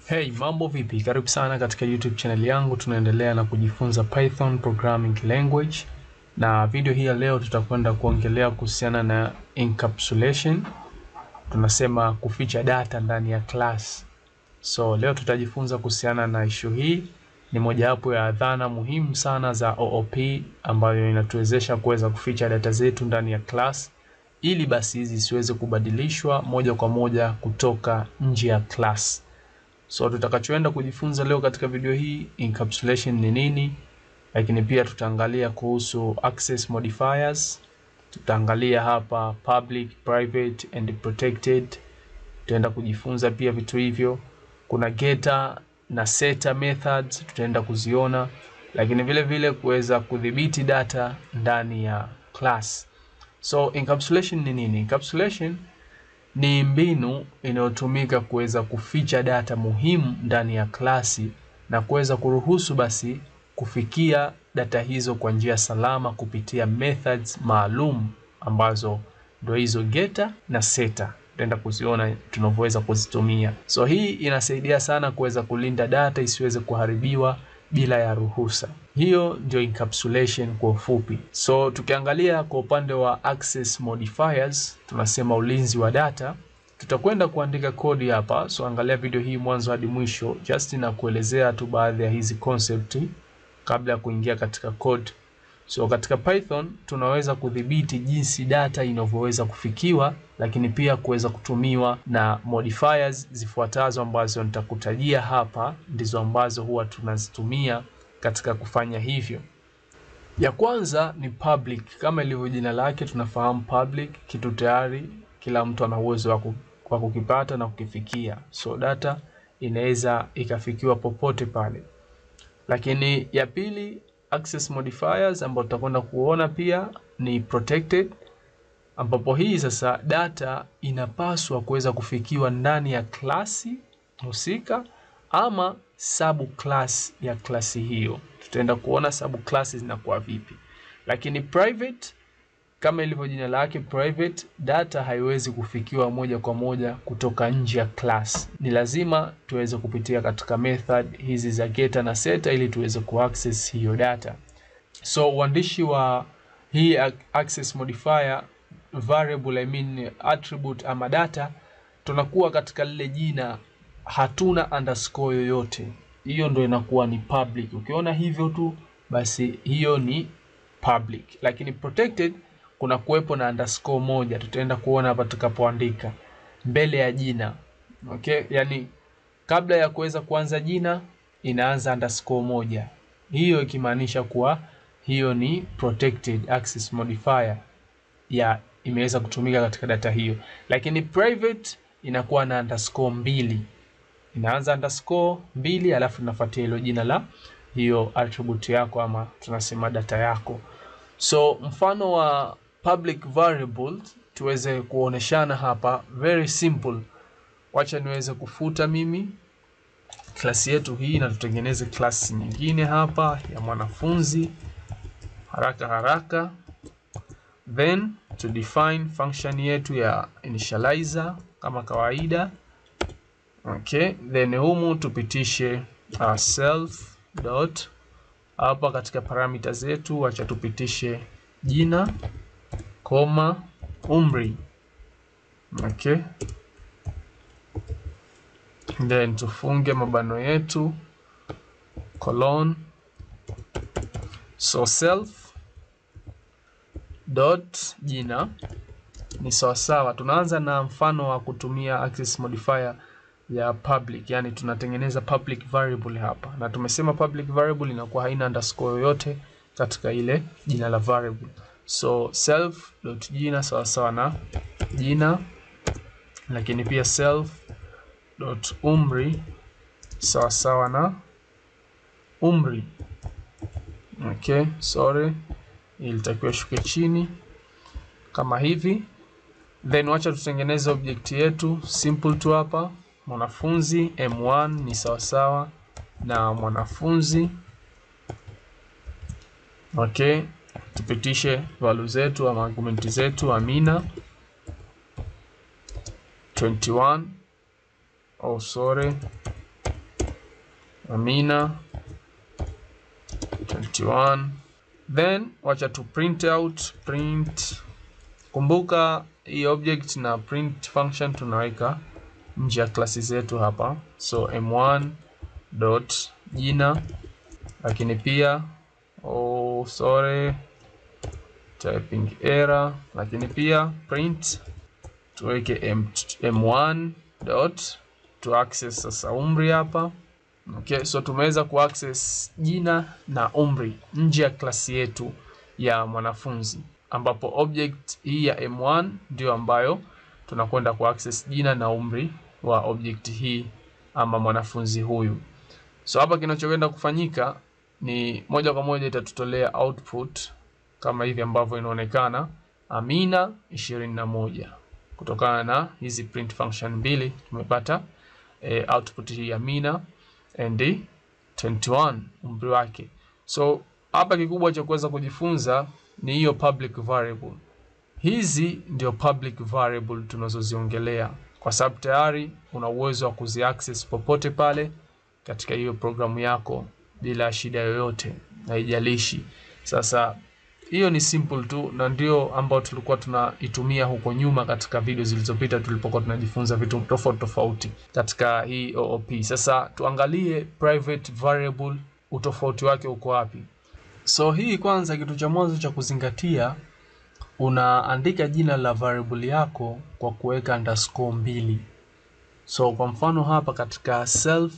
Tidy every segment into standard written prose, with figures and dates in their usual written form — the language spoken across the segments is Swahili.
Hey, mambo vipi? Karibu sana katika YouTube channel yangu. Tunaendelea na kujifunza Python programming language. Na video hii ya leo tutakwenda kuongelea kuhusiana na encapsulation. Tunasema kuficha data ndani ya class. So, leo tutajifunza kuhusiana na issue hii. Ni mojawapo ya dhana muhimu sana za OOP ambayo inatuwezesha kuweza kuficha data zetu ndani ya class ili basi hizi siweze kubadilishwa moja kwa moja kutoka nje ya class. So tutakachoenda kujifunza leo katika video hii, encapsulation ni nini, lakini pia tutaangalia kuhusu access modifiers, tutaangalia hapa public, private and protected. Tutaenda kujifunza pia vitu hivyo. Kuna getter na setter methods tutaenda kuziona, lakini vile vile kuweza kudhibiti data ndani ya class. So encapsulation ni nini? Encapsulation ni mbinu inayotumika kuweza kuficha data muhimu ndani ya klasi na kuweza kuruhusu basi kufikia data hizo kwa njia salama kupitia methods maalum ambazo ndio hizo getter na setter. Tutaenda kuziona tunavyoweza kuzitumia. So hii inasaidia sana kuweza kulinda data isiweze kuharibiwa bila ya ruhusa. Hiyo ndio encapsulation kwa ufupi. So tukiangalia kwa upande wa access modifiers, tunasema ulinzi wa data. Tutakwenda kuandika kodi hapa. So angalia video hii mwanzo hadi mwisho just na kuelezea tu baadhi ya hizi concept kabla ya kuingia katika code. So katika Python tunaweza kudhibiti jinsi data inavyoweza kufikiwa, lakini pia kuweza kutumiwa na modifiers zifuatazo ambazo nitakutajia hapa ndizo ambazo huwa tunazitumia katika kufanya hivyo. Ya kwanza ni public. Kama ilivyo jina lake tunafahamu public, kitu tayari kila mtu ana uwezo wa kukipata na kukifikia. So data inaweza ikafikiwa popote pale. Lakini ya pili, access modifiers ambayo tutakwenda kuona pia ni protected, ambapo hii sasa data inapaswa kuweza kufikiwa ndani ya klasi husika ama subclass ya klasi hiyo. Tutaenda kuona subclasses zinakuwa vipi. Lakini private, kama ilivyo jina lake private, data haiwezi kufikiwa moja kwa moja kutoka nje ya class. Ni lazima tuweze kupitia katika method hizi za getter na setter ili tuweze kuaccess hiyo data. So uandishi wa hii access modifier variable, attribute ama data, tunakuwa katika lile jina hatuna underscore yoyote. Hiyo ndio inakuwa ni public. Ukiona hivyo tu basi hiyo ni public. Lakini protected kuna kuwepo na underscore moja. Tutaenda kuona hapa tutakapoandika mbele ya jina. Okay? Yani kabla ya kuweza kuanza jina inaanza underscore moja. Hiyo ikimaanisha kuwa hiyo ni protected access modifier ya imeweza kutumika katika data hiyo. Lakini private inakuwa na underscore mbili. Inaanza underscore mbili alafu inafuatia hilo jina la hiyo attribute yako ama tunasema data yako. So mfano wa public variables tuweze kuoneshana hapa, very simple. Wacha niweze kufuta mimi klasi yetu hii na tutengeneze klasi nyingine hapa ya mwanafunzi haraka. Then to define function yetu ya initializer kama kawaida. Okay, then humu tupitishe self dot hapa katika parameters zetu, wacha tupitishe jina, koma, umri. Okay. Then tufunge mabano yetu, colon. So self dot jina ni sawasawa. Tunaanza na mfano wa kutumia access modifier ya public, yani tunatengeneza public variable hapa, na tumesema public variable inakuwa haina underscore yoyote katika ile jina la variable. So self dot jina sawasawa na jina, lakini pia self dot umri sawasawa na umri. Okay, sorry, ilitakiwa shuke chini kama hivi. Then wacha tutengeneze object yetu simple tu hapa. Mwanafunzi M1 ni sawasawa na mwanafunzi. Okay, tupitishe value zetu ama argument zetu. Amina 21 oh sorry Amina 21. Then wacha tu print out print. Kumbuka hii object na print function tunaweka nje ya klasi zetu hapa. So m1 dot jina, lakini pia typing error, lakini pia print tuweke m1 dot to access sasa umri hapa. Okay, so tumeweza kuaccess jina na umri nje ya klasi yetu ya mwanafunzi, ambapo object hii ya m1 ndio ambayo tunakwenda kuaccess jina na umri wa object hii ama mwanafunzi huyu. So hapa kinachokwenda kufanyika ni moja kwa moja itatutolea output kama hivi ambavyo inaonekana, Amina 21. Kutokana na hizi print function mbili tumepata output hii Amina and 21 umri wake. So hapa kikubwa cha kuweza kujifunza ni hiyo public variable. Hizi ndio public variable tunazoziongelea, kwa sababu tayari una uwezo wa kuziaccess popote pale katika hiyo programu yako bila shida yoyote, haijalishi. Sasa hiyo ni simple tu, na ndio ambao tulikuwa tunaitumia huko nyuma katika video zilizopita tulipokuwa tunajifunza vitu tofauti tofauti katika hii OOP. Sasa tuangalie private variable, utofauti wake uko wapi? So hii kwanza, kitu cha mwanzo cha kuzingatia, unaandika jina la variable yako kwa kuweka _2. So kwa mfano hapa katika self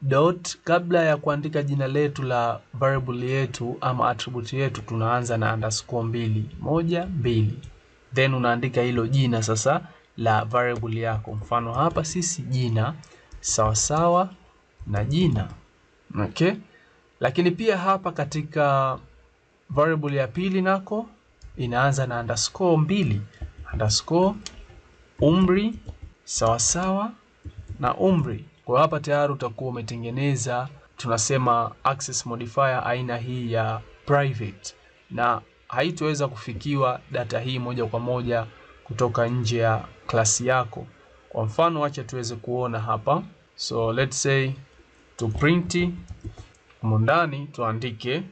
dot, kabla ya kuandika jina letu la variable yetu ama attribute yetu, tunaanza na _2, 1 2, then unaandika hilo jina sasa la variable yako. Mfano hapa sisi jina sawa na jina. Okay, lakini pia hapa katika variable ya pili nako inaanza na _2, umri sawa na umri. Kwa hapa tayari utakuwa umetengeneza, tunasema access modifier aina hii ya private, na haitoweza kufikiwa data hii moja kwa moja kutoka nje ya klasi yako. Kwa mfano acha tuweze kuona hapa. So let's say to print ndani tuandike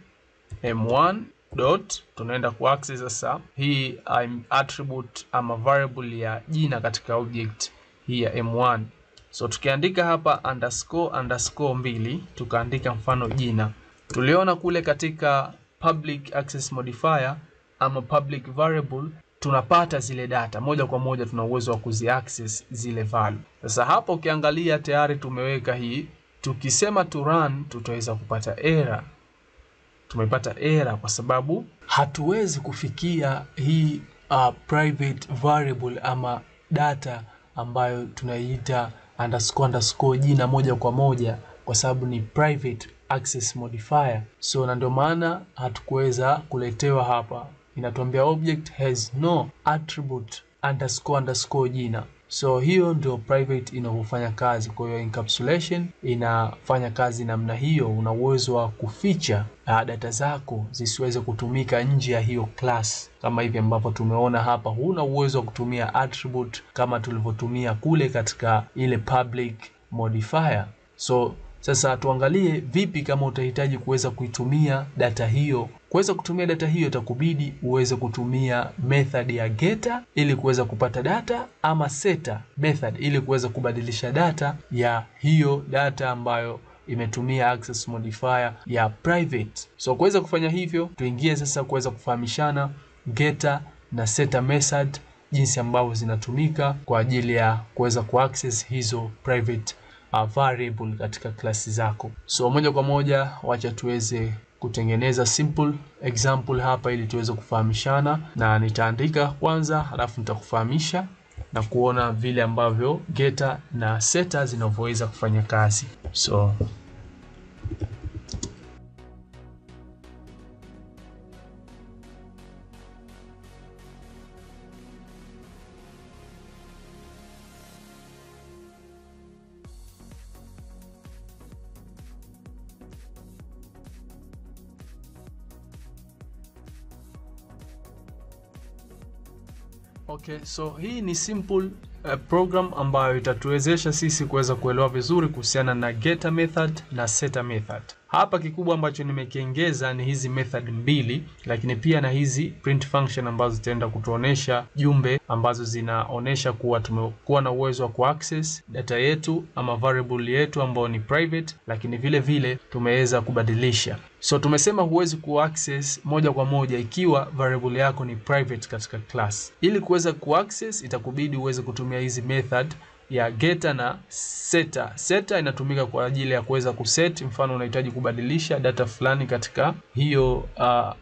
m1 dot, tunaenda ku access sasa hii attribute ama variable ya jina katika object hii ya m1. So tukiandika hapa _2, tukaandika mfano jina, tuliona kule katika public access modifier ama public variable tunapata zile data moja kwa moja, tuna uwezo wa kuziaccess zile value. Sasa hapo ukiangalia tayari tumeweka hii, tukisema to run tutaweza kupata error. Tumepata error kwa sababu hatuwezi kufikia hii private variable ama data ambayo tunaiita _ jina moja kwa moja, kwa sababu ni private access modifier. So na ndio maana hatukuweza kuletewa hapa, inatuambia object has no attribute _ jina. So hiyo ndio private inavyofanya kazi. Kwa hiyo encapsulation inafanya kazi namna hiyo. Una uwezo wa kuficha data zako zisiweze kutumika nje ya hiyo class, kama hivi ambapo tumeona hapa. Huna uwezo wa kutumia attribute kama tulivyotumia kule katika ile public modifier. So sasa tuangalie vipi kama utahitaji kuweza kuitumia data hiyo. Kuweza kutumia data hiyo itakubidi uweze kutumia method ya getter ili kuweza kupata data, ama setter method ili kuweza kubadilisha data ya hiyo data ambayo imetumia access modifier ya private. So kuweza kufanya hivyo, tuingie sasa kuweza kufahamishana getter na setter method, jinsi ambavyo zinatumika kwa ajili ya kuweza kuaccess hizo private variable katika klasi zako. So moja kwa moja wacha tuweze kutengeneza simple example hapa ili tuweze kufahamishana, na nitaandika kwanza halafu nitakufahamisha na kuona vile ambavyo getter na setter zinavyoweza kufanya kazi. So okay, so hii ni simple program ambayo itatuwezesha sisi kuweza kuelewa vizuri kuhusiana na getter method na setter method. Hapa kikubwa ambacho nimekiongeza ni hizi method mbili, lakini pia na hizi print function ambazo zitaenda kutuonesha jumbe ambazo zinaonesha kuwa tumekuwa na uwezo wa kuaccess data yetu ama variable yetu ambayo ni private, lakini vile vile tumeweza kubadilisha. So tumesema huwezi kuaccess moja kwa moja ikiwa variable yako ni private katika class. Ili kuweza kuaccess itakubidi uweze kutumia hizi method ya getter na setter. Setter inatumika kwa ajili ya kuweza kuset, mfano unahitaji kubadilisha data fulani katika hiyo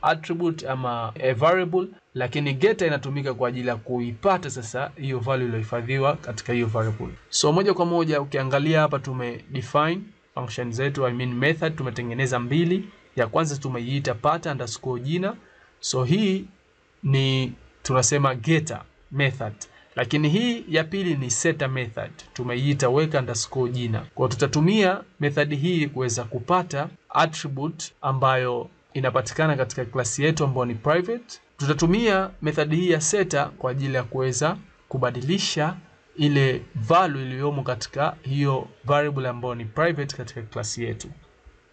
attribute ama a variable, lakini getter inatumika kwa ajili ya kuipata sasa hiyo value iliyohifadhiwa katika hiyo variable. So moja kwa moja ukiangalia hapa define function zetu, method tumetengeneza mbili. Ya kwanza tumeiita pata_jina. So hii ni tunasema getter method. Lakini hii ya pili ni setter method, tumeiita weka_jina. Kwa tutatumia method hii kuweza kupata attribute ambayo inapatikana katika klasi yetu ambayo ni private. Tutatumia method hii ya setter kwa ajili ya kuweza kubadilisha ile value iliyomo katika hiyo variable ambayo ni private katika klasi yetu.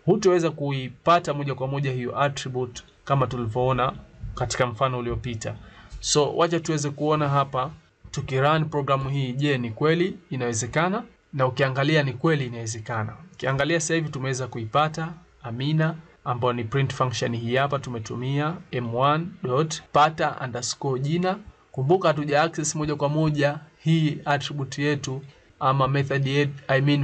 Hutaweza kuipata moja kwa moja hiyo attribute kama tulivyoona katika mfano uliopita. So wacha tuweze kuona hapa tukirun programu hii, je, ni kweli inawezekana? Na ukiangalia ni kweli inawezekana. Ukiangalia sasa hivi tumeweza kuipata Amina ambayo ni print function hii hapa, tumetumia m1.pata_jina. Kumbuka hatuja access moja kwa moja hii attribute yetu ama method yetu,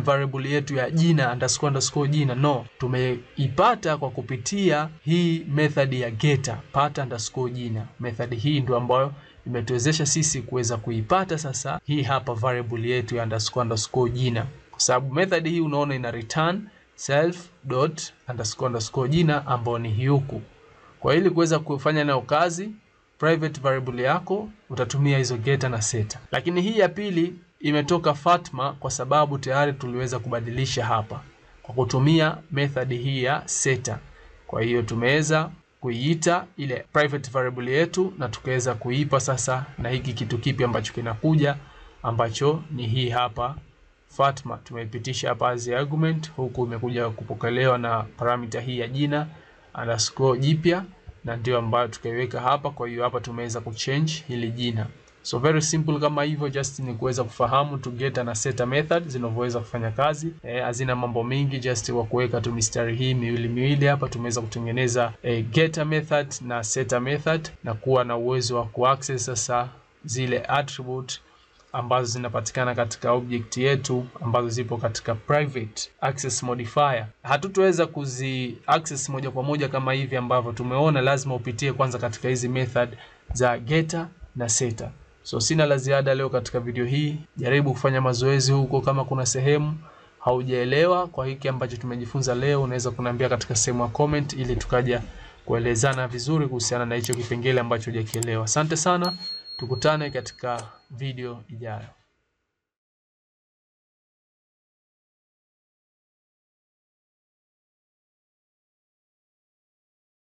variable yetu ya jina_jina. No, tumeipata kwa kupitia hii method ya getter pata_jina. Method hii ndio ambayo imetuwezesha sisi kuweza kuipata sasa hii hapa variable yetu ya _jina, kwa sababu method hii unaona ina return self._jina ambayo ni hii huku. Kwa ili kuweza kufanya nayo kazi private variable yako utatumia hizo getter na setter. Lakini hii ya pili imetoka Fatma kwa sababu tayari tuliweza kubadilisha hapa kwa kutumia method hii ya setter. Kwa hiyo tumeweza kuiita ile private variable yetu na tukaweza kuipa sasa na hiki kitu kipi ambacho kinakuja ambacho ni hii hapa Fatma. Tumeipitisha hapa as argument, huku imekuja kupokelewa na parameter hii ya jina _jipya na ndio ambayo tukaiweka hapa. Kwa hiyo hapa tumeweza kuchange hili jina. So very simple kama hivyo, just ni kuweza kufahamu tu getter na setter method zinavyoweza kufanya kazi. Hazina mambo mingi, just wa kuweka tu mistari hii miwili hapa tumeweza kutengeneza getter method na setter method na kuwa na uwezo wa kuaccess sasa zile attribute ambazo zinapatikana katika object yetu ambazo zipo katika private access modifier. Hatutoweza kuzi access moja kwa moja kama hivi ambavyo tumeona, lazima upitie kwanza katika hizi method za getter na setter. So sina la ziada leo katika video hii. Jaribu kufanya mazoezi huko, kama kuna sehemu haujaelewa kwa hiki ambacho tumejifunza leo, unaweza kuniambia katika sehemu ya comment ili tukaja kuelezana vizuri kuhusiana na hicho kipengele ambacho hujakielewa. Asante sana, tukutane katika video ijayo.